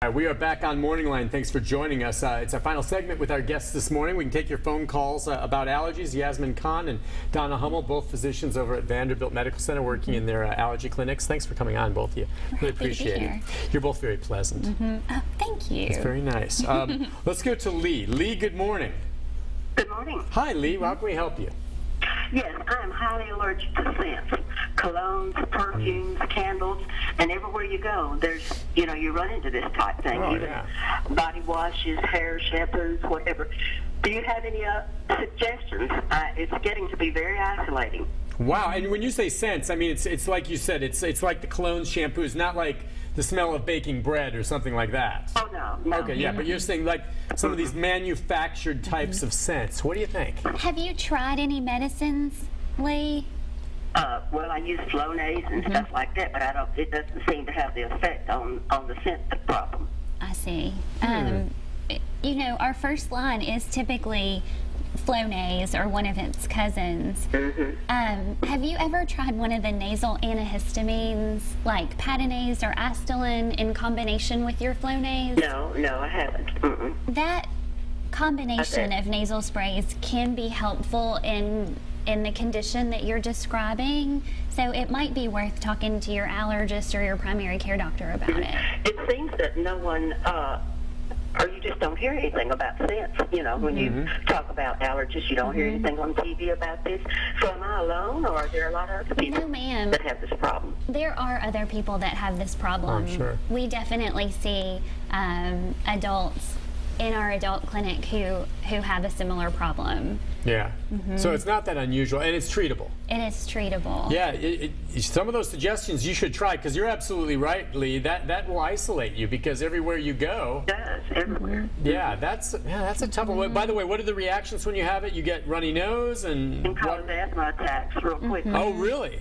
All right, we are back on MornignLine. Thanks for joining us. It's our final segment with our guests this morning. We can take your phone calls about allergies. Yasmin Khan and Donna Hummel, both physicians over at Vanderbilt Medical Center working in their allergy clinics. Thanks for coming on, both of you. Really appreciate it. You're both very pleasant. Oh, thank you. It's very nice. Let's go to Lee. Lee, good morning. Good morning. Hi, Lee. How can we help you? Yes, I'm highly allergic to scents, colognes, perfumes, candles, and everywhere you go, there's, you run into this type thing. Oh, Even yeah. body washes, hair shampoos, whatever. Do you have any suggestions? It's getting to be very isolating. Wow, and when you say scents, I mean, it's like you said, it's like the cologne shampoos, not like the smell of baking bread or something like that. Oh, no. Okay, yeah, but you're saying like some of these manufactured types of scents. What do you think? Have you tried any medicines, Lee? Well, I use Flonase and stuff like that, but it doesn't seem to have the effect on the scent problem. I see. Our first line is typically Flonase or one of its cousins. Have you ever tried one of the nasal antihistamines like Patinase or Astelin in combination with your Flonase? No, I haven't. That combination of nasal sprays can be helpful in the condition that you're describing, so it might be worth talking to your allergist or your primary care doctor about it. It seems that no one, or you just don't hear anything about scents. When you talk about allergies, you don't hear anything on TV about this. So am I alone, or are there a lot of other people No, ma'am. that have this problem? There are other people that have this problem. I'm sure. We definitely see adults in our adult clinic who have a similar problem. Yeah. So it's not that unusual, and it's treatable. It is treatable. Yeah, some of those suggestions you should try, because you're absolutely right, Lee. That will isolate you, because everywhere you go. It does, everywhere. Yeah, that's a tough one. By the way, what are the reactions when you have it? You get runny nose and And cause asthma attacks real quick. Oh, really?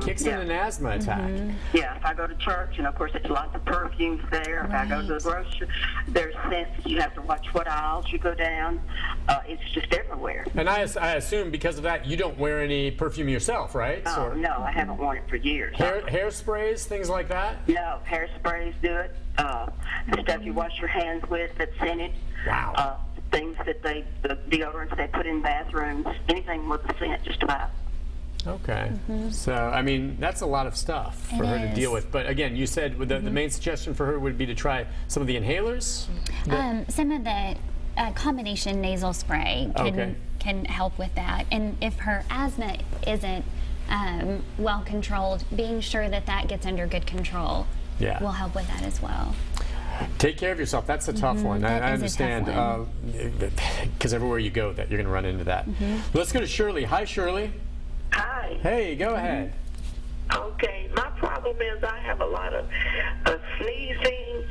Kicks in an asthma attack. Yeah, if I go to church, and of course it's lots of perfumes there. If I go to the grocery, there's scents. You have to watch what aisles you go down. It's just everywhere. And I assume because of that, you don't wear any perfume yourself, right? Oh, no, I haven't worn it for years. Hairsprays, things like that? No, hairsprays do it. The stuff you wash your hands with that's scented. Wow. Things that the deodorants they put in bathrooms, anything with a scent, just about. Okay. So, I mean, that's a lot of stuff for her to deal with. But again, you said the main suggestion for her would be to try some of the inhalers? Some of the combination nasal spray can help with that. And if her asthma isn't well controlled, being sure that gets under good control will help with that as well. Take care of yourself. That's a tough one. I understand, because everywhere you go, that you're going to run into that. Let's go to Shirley. Hi, Shirley. Hi. Hey, go ahead. Okay, my problem is I have a lot of sneezing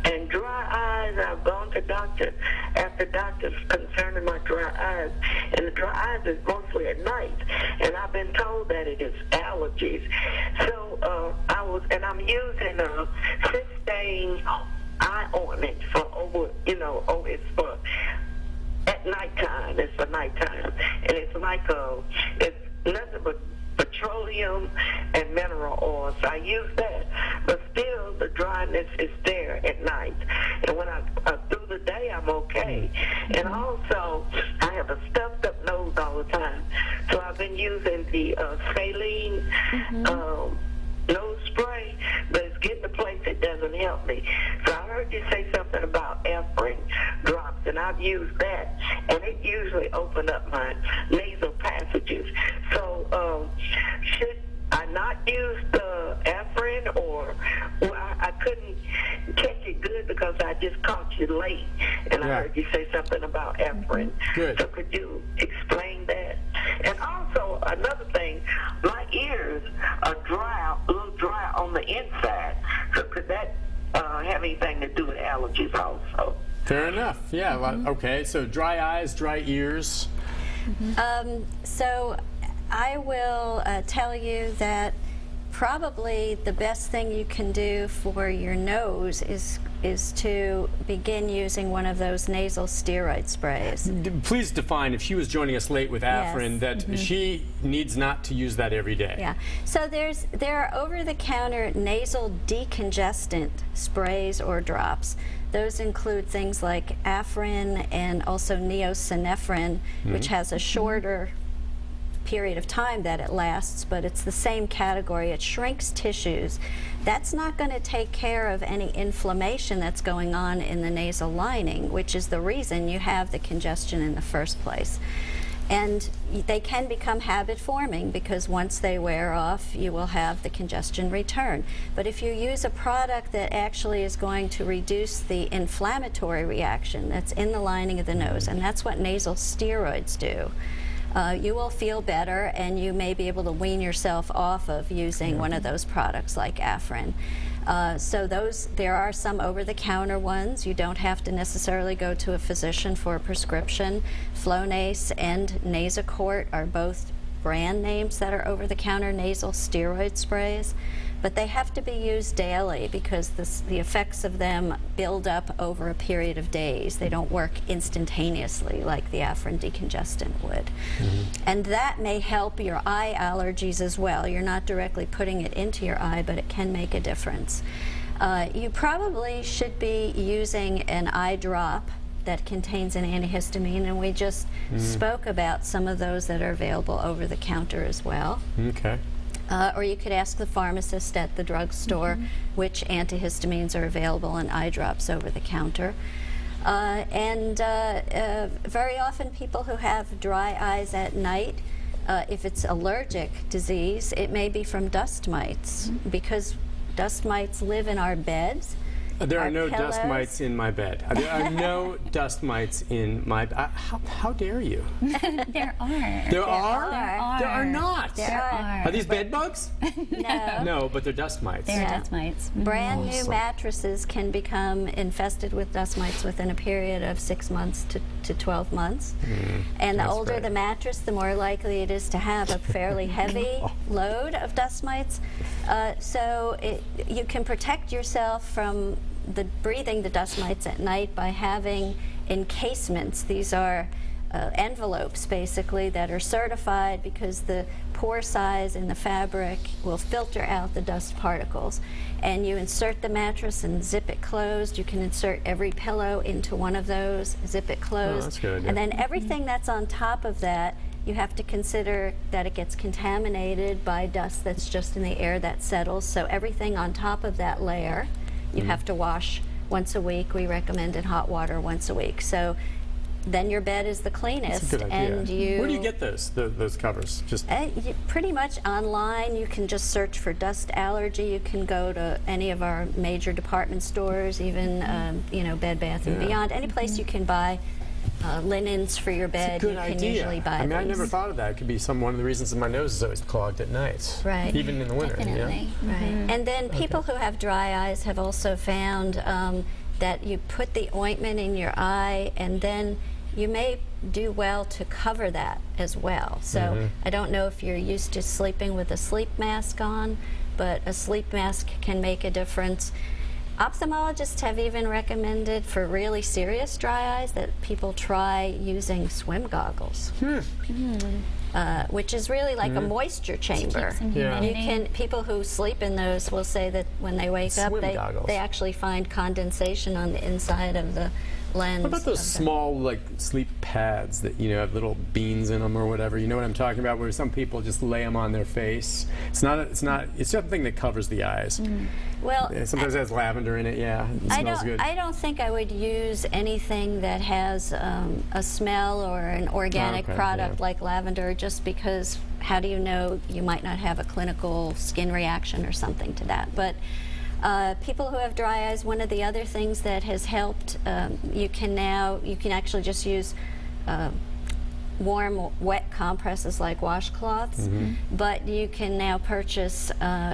and dry eyes. I've gone to doctor after doctors concerning my dry eyes, and the dry eyes is mostly at night, and I've been told that it is allergies. So I'm using a Cystane eye ointment for it's for at nighttime. It's for nighttime, and it's like it's nothing but petroleum and mineral oil. So I use that, but still the dryness is there at night. And when I through the day, I'm okay. And also, I have a stuffed up nose all the time. So I've been using the saline nose spray, but it's getting to a place it doesn't help me. So I heard you say something about Afrin drops, and I've used that, and it usually opened up my nasal passages. So should I not use the Afrin, or I couldn't catch it good because I just caught you late, and I heard you say something about Afrin. Good. So could you explain that? And also another thing, my ears are dry, a little dry on the inside. So could that have anything to do with allergies also? Fair enough. Yeah. Okay. So dry eyes, dry ears. So I will tell you that probably the best thing you can do for your nose is is to begin using one of those nasal steroid sprays. Please define, if she was joining us late with Afrin, Yes. that she needs not to use that every day. Yeah. So there are over-the-counter nasal decongestant sprays or drops. Those include things like Afrin and also neosynephrine, which has a shorter period of time that it lasts, but it's the same category. It shrinks tissues. That's not going to take care of any inflammation that's going on in the nasal lining, which is the reason you have the congestion in the first place. And they can become habit forming because once they wear off, you will have the congestion return. But if you use a product that actually is going to reduce the inflammatory reaction that's in the lining of the nose, and that's what nasal steroids do, you will feel better, and you may be able to wean yourself off of using one of those products like Afrin. So there are some over-the-counter ones. You don't have to necessarily go to a physician for a prescription. Flonase and Nasacort are both brand names that are over-the-counter nasal steroid sprays, but they have to be used daily because the effects of them build up over a period of days. They don't work instantaneously like the Afrin decongestant would. And that may help your eye allergies as well. You're not directly putting it into your eye, but it can make a difference. You probably should be using an eye drop that contains an antihistamine, and we just spoke about some of those that are available over the counter as well. Okay. Or you could ask the pharmacist at the drugstore which antihistamines are available in eye drops over the counter. Very often people who have dry eyes at night, if it's allergic disease, it may be from dust mites because dust mites live in our beds. There are our no pillows. dust mites in my bed. There are no dust mites in my bed. How dare you? There are. There are? are. There are not. There are. Are these bed bugs? No. No, but they're dust mites. There are dust mites. Brand new Awesome. mattresses can become infested with dust mites within a period of 6 months to 12 months. And the That's older right. the mattress, the more likely it is to have a fairly heavy load of dust mites. You can protect yourself from breathing the dust mites at night by having encasements. These are envelopes basically that are certified because the pore size in the fabric will filter out the dust particles. And you insert the mattress and zip it closed. You can insert every pillow into one of those, zip it closed. that's a good idea. And then everything that's on top of that, you have to consider that it gets contaminated by dust that's just in the air that settles. So everything on top of that layer, you have to wash once a week. We recommend in hot water once a week. So then your bed is the cleanest. That's a good idea. And Where do you get those covers? Just pretty much online. You can just search for dust allergy. You can go to any of our major department stores, even Bed Bath and Beyond. Any place you can buy linens for your bed, good you can idea. usually buy I mean, I these. never thought of that. It could be one of the reasons that my nose is always clogged at night. Right. Even in the winter. Definitely. Yeah? Right. And then people who have dry eyes have also found that you put the ointment in your eye, and then you may do well to cover that as well. So I don't know if you're used to sleeping with a sleep mask on, but a sleep mask can make a difference. Ophthalmologists have even recommended for really serious dry eyes that people try using swim goggles, which is really like a moisture chamber. Keep some Yeah. humidity. People who sleep in those will say that when they wake up, Swim goggles. they actually find condensation on the inside of the lens. What about those of the- small, like, sleep pads that, have little beans in them or whatever? You know what I'm talking about? Where some people just lay them on their face. It's something that covers the eyes. Well, Sometimes it has lavender in it, yeah. It smells good. I don't think I would use anything that has a smell or an organic Okay, product yeah. like lavender, just because how do you know you might not have a clinical skin reaction or something to that? But people who have dry eyes, one of the other things that has helped, you can actually just use warm, wet compresses like washcloths, but you can now purchase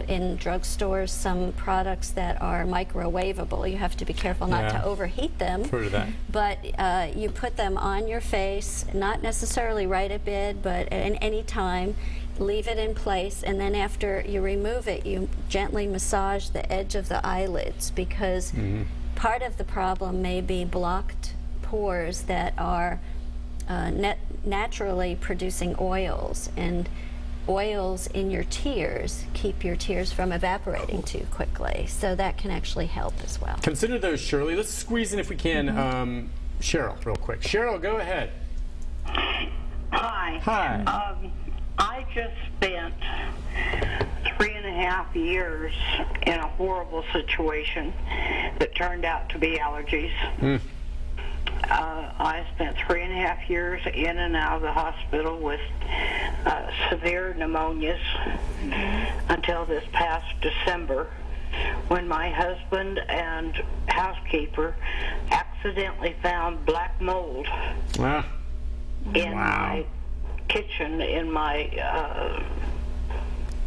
in drugstores some products that are microwavable. You have to be careful not Yeah. to overheat them. Heard of that. But you put them on your face, not necessarily right at bed, but at any time. Leave it in place, and then after you remove it, you gently massage the edge of the eyelids, because part of the problem may be blocked pores that are naturally producing oils, and oils in your tears keep your tears from evaporating too quickly. So that can actually help as well. Consider those, Shirley. Let's squeeze in, if we can, Cheryl, real quick. Cheryl, go ahead. Hi. Hi. I just spent 3.5 years in a horrible situation that turned out to be allergies. I spent 3.5 years in and out of the hospital with severe pneumonias until this past December, when my husband and housekeeper accidentally found black mold in my kitchen, in my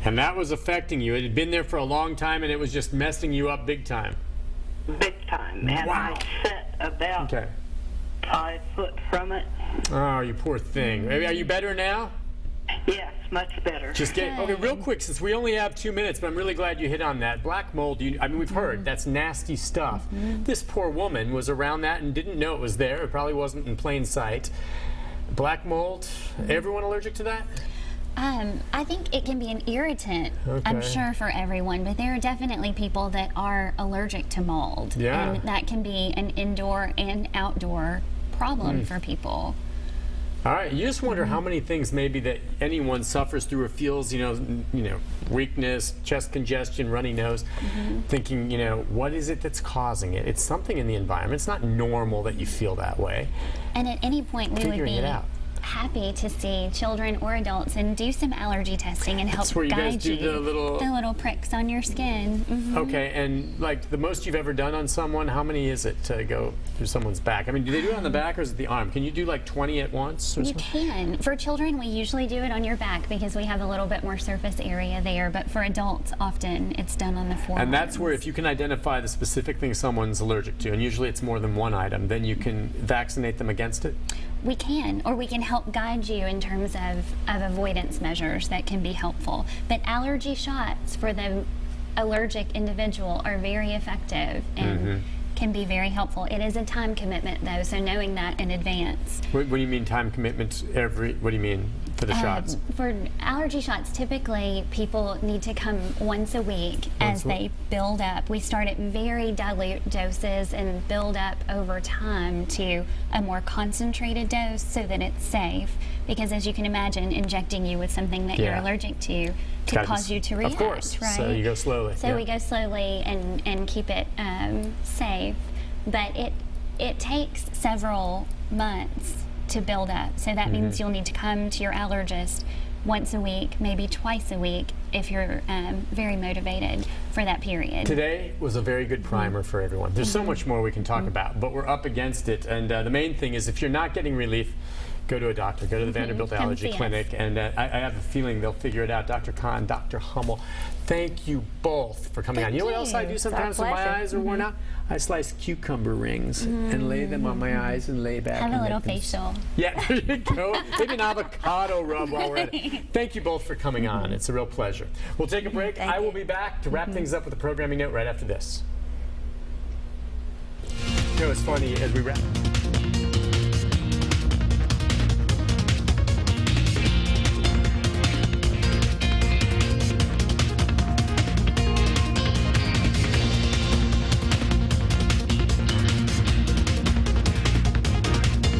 and that was affecting you. It had been there for a long time, and it was just messing you up big time. big time. And I set about 5 foot from it. Oh, you poor thing. Are you better now? Yes, much better. Just get okay, real quick, since we only have 2 minutes, but I'm really glad you hit on that. Black mold, I mean, we've heard that's nasty stuff. This poor woman was around that and didn't know it was there. It probably wasn't in plain sight. Black mold, everyone allergic to that? I think it can be an irritant, I'm sure, for everyone, but there are definitely people that are allergic to mold. Yeah. And that can be an indoor and outdoor problem for people. All right, you just wonder how many things maybe that anyone suffers through or feels, you know, weakness, chest congestion, runny nose, thinking, what is it that's causing it? It's something in the environment. It's not normal that you feel that way. And at any point, we would Figuring be it out. happy to see children or adults and do some allergy testing and help That's where you guys guide do you. the little pricks on your skin. Okay, and like the most you've ever done on someone, how many is it to go through someone's back? I mean, do they do it on the back or is it the arm? Can you do like 20 at once? Or You something? can. For children, we usually do it on your back because we have a little bit more surface area there, but for adults, often it's done on the forearms. And that's where if you can identify the specific thing someone's allergic to, and usually it's more than one item, then you can vaccinate them against it? We can, or we can help guide you in terms of avoidance measures that can be helpful. But allergy shots for the allergic individual are very effective and can be very helpful. It is a time commitment, though, so knowing that in advance. What do you mean time commitment? What do you mean for the shots? For allergy shots, typically people need to come once a week as they build up. We start at very dilute doses and build up over time to a more concentrated dose so that it's safe. Because as you can imagine, injecting you with something that you're allergic to could cause you to react. Of course, right? so you go slowly. So we go slowly and keep it safe. But it takes several months to build up. So that means you'll need to come to your allergist once a week, maybe twice a week, if you're very motivated for that period. Today was a very good primer for everyone. There's so much more we can talk about, but we're up against it. And the main thing is if you're not getting relief, go to a doctor. Go to the Vanderbilt Come Allergy see us. Clinic. And I have a feeling they'll figure it out. Dr. Kahn, Dr. Hummel, thank you both for coming on. You know what else I do It's our sometimes when my pleasure. eyes are worn out? I slice cucumber rings and lay them on my eyes and lay back. Have and a little make them facial. Yeah, there you go. Maybe an avocado rub while we're at it. Thank you both for coming on. It's a real pleasure. We'll take a break. Thank I will you. be back to wrap things up with a programming note right after this. It's funny as we wrap.